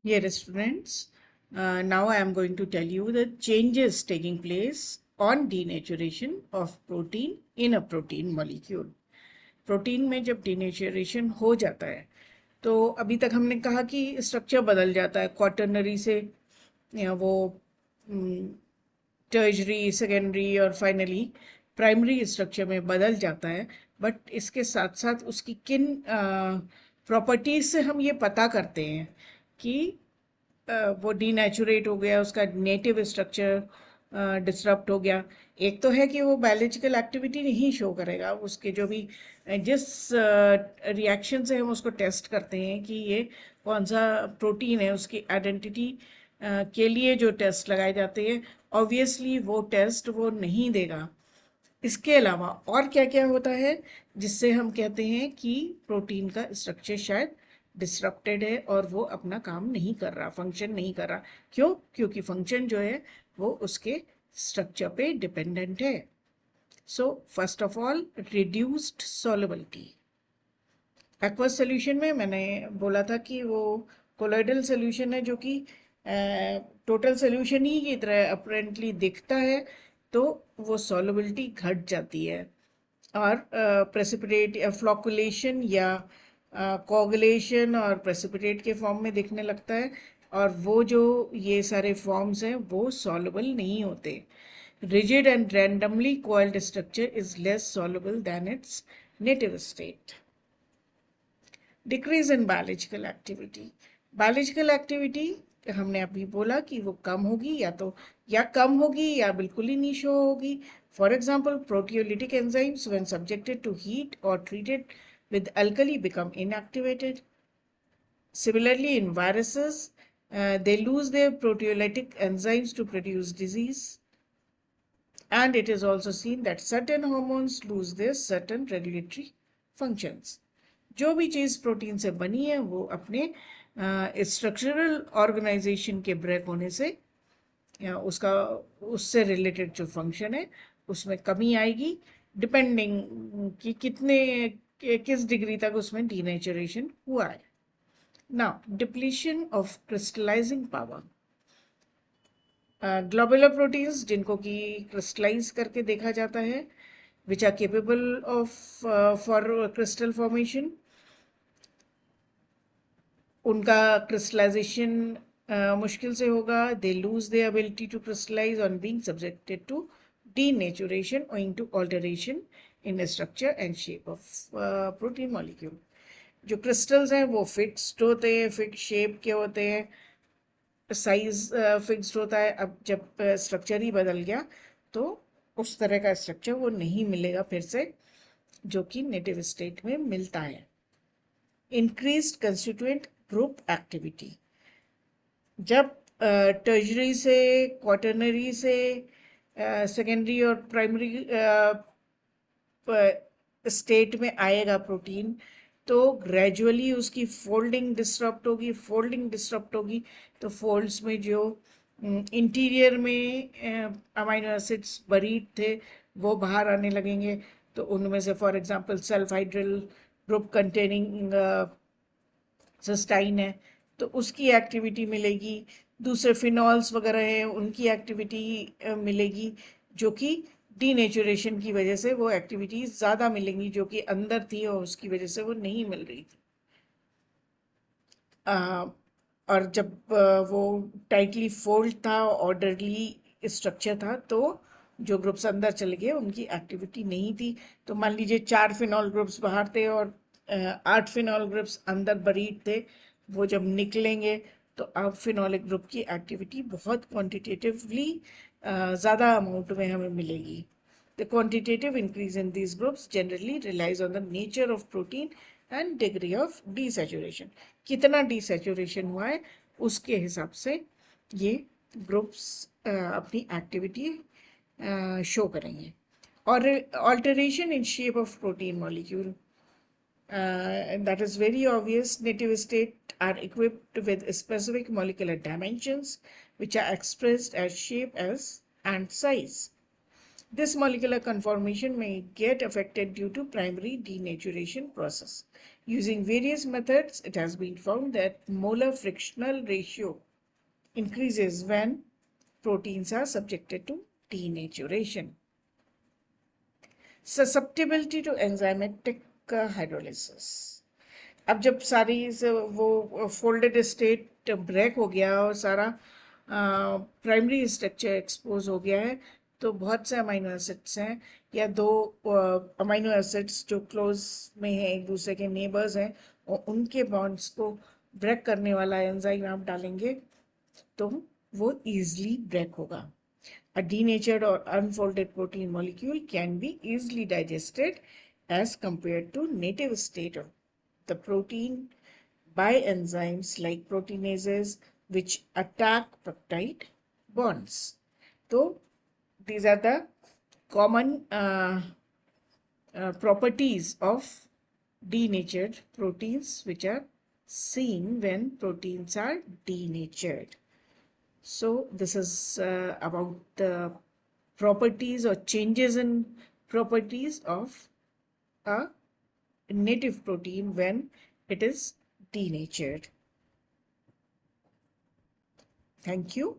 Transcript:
Here, students, now I am going to tell you the changes taking place on denaturation of protein in a protein molecule. Protein में जब डिनेचरेशन हो जाता है तो अभी तक हमने कहा कि स्ट्रक्चर बदल जाता है, क्वाटरनरी से वो टर्जरी, सेकेंडरी और फाइनली प्राइमरी स्ट्रक्चर में बदल जाता है। बट इसके साथ साथ उसकी किन प्रॉपर्टीज से हम ये पता करते हैं कि वो डीनेचुरेट हो गया, उसका नेटिव स्ट्रक्चर डिसरप्ट हो गया। एक तो है कि वो बायोलॉजिकल एक्टिविटी नहीं शो करेगा, उसके जो भी जिस रिएक्शन से हम उसको टेस्ट करते हैं कि ये कौन सा प्रोटीन है, उसकी आइडेंटिटी के लिए जो टेस्ट लगाए जाते हैं, ऑब्वियसली वो टेस्ट वो नहीं देगा। इसके अलावा और क्या क्या होता है जिससे हम कहते हैं कि प्रोटीन का स्ट्रक्चर शायद डिसरप्टेड है और वो अपना काम नहीं कर रहा, फंक्शन नहीं कर रहा। क्यों? क्योंकि फंक्शन जो है वो उसके स्ट्रक्चर पे डिपेंडेंट है। So first of all, reduced solubility. Aqueous solution में मैंने बोला था कि वो कोलोइडल सोल्यूशन है जो कि टोटल सोल्यूशन ही की तरह अपरेंटली दिखता है, तो वो सॉल्युबिलिटी घट जाती है और प्रेसिपिटेट या फ्लॉकुलेशन या कोगुलेशन और प्रेसिपिटेट के फॉर्म में दिखने लगता है। और वो जो ये सारे फॉर्म्स हैं वो सॉल्युबल नहीं होते। Rigid and randomly coiled structure is less soluble than its native state. Decrease in biological activity. Biological activity हमने अभी बोला कि वो कम होगी, या कम होगी या बिल्कुल ही नहीं शो होगी। For example, proteolytic enzymes when subjected to heat और treated with alkali become inactivated. Similarly, in viruses, they lose their proteolytic enzymes to produce disease. And it is also seen that certain hormones lose their certain regulatory functions. जो भी चीज़ protein से बनी है वो अपने structural organisation के break होने से या उसका उससे रिलेटेड जो फंक्शन है उसमें कमी आएगी, डिपेंडिंग कि किस डिग्री तक उसमें डीनेचरेशन हुआ है। Now, depletion of crystallising power. Globular proteins जिनको कि क्रिस्टलाइज करके देखा जाता है, which are capable of for crystal formation, उनका क्रिस्टलाइजेशन मुश्किल से होगा। They lose their ability to crystallise on being subjected to denaturation owing to alteration in structure and shape of protein molecule. जो क्रिस्टल्स हैं वो फिक्स्ड होते हैं, fix shape के होते हैं, साइज फिक्स्ड होता है। अब जब स्ट्रक्चर ही बदल गया तो उस तरह का स्ट्रक्चर वो नहीं मिलेगा फिर से जो कि नेटिव स्टेट में मिलता है। Increased constituent group activity. जब टर्जरी से, क्वाटरनरी से सेकेंडरी और प्राइमरी स्टेट में आएगा प्रोटीन तो ग्रेजुअली उसकी फोल्डिंग डिस्टर्ब होगी। तो फोल्ड्स में जो इंटीरियर में अमाइनो एसिड्स बरीड थे वो बाहर आने लगेंगे। तो उनमें से for example sulphydryl group containing cysteine है तो उसकी एक्टिविटी मिलेगी। दूसरे फिनॉल्स वगैरह हैं उनकी एक्टिविटी मिलेगी, जो कि डीनेचुरेशन की वजह से वो एक्टिविटीज ज़्यादा मिलेंगी जो कि अंदर थी और उसकी वजह से वो नहीं मिल रही थी। और जब वो टाइटली फोल्ड था, ऑर्डरली स्ट्रक्चर था, तो जो ग्रुप्स अंदर चले गए उनकी एक्टिविटी नहीं थी। तो मान लीजिए 4 फिनॉल ग्रुप्स बाहर थे और 8 फिनॉल ग्रुप्स अंदर बरीड थे। वो जब निकलेंगे तो अब फिनॉलिक ग्रुप की एक्टिविटी बहुत क्वांटिटेटिवली ज़्यादा अमाउंट में हमें मिलेगी। The quantitative increase in these groups generally relies on the nature of protein and degree of desaturation. कितना डीसैचुरेशन हुआ है उसके हिसाब से ये ग्रुप्स अपनी एक्टिविटी शो करेंगे। और alteration in shape of protein molecule, that is very obvious. Native state are equipped with specific molecular dimensions which are expressed as shape as and size. This molecular conformation may get affected due to primary denaturation process. Using various methods, it has been found that molar frictional ratio increases when proteins are subjected to denaturation. Susceptibility to enzymatic hydrolysis. अब जब सारी वो folded state break हो गया और सारा primary structure expose हो गया है, तो बहुत से अमीनो एसिड्स हैं या दो अमीनो एसिड्स जो क्लोज में हैं, एक दूसरे के नेबर्स हैं, और उनके बॉन्ड्स को ब्रेक करने वाला एंजाइम आप डालेंगे तो वो ईजिली ब्रेक होगा. A denatured or unfolded protein molecule can be easily digested as compared to native state of the protein by enzymes like proteinases which attack peptide bonds. So these are the common properties of denatured proteins which are seen when proteins are denatured. So this is about the properties or changes in properties of a native protein when it is denatured. Thank you.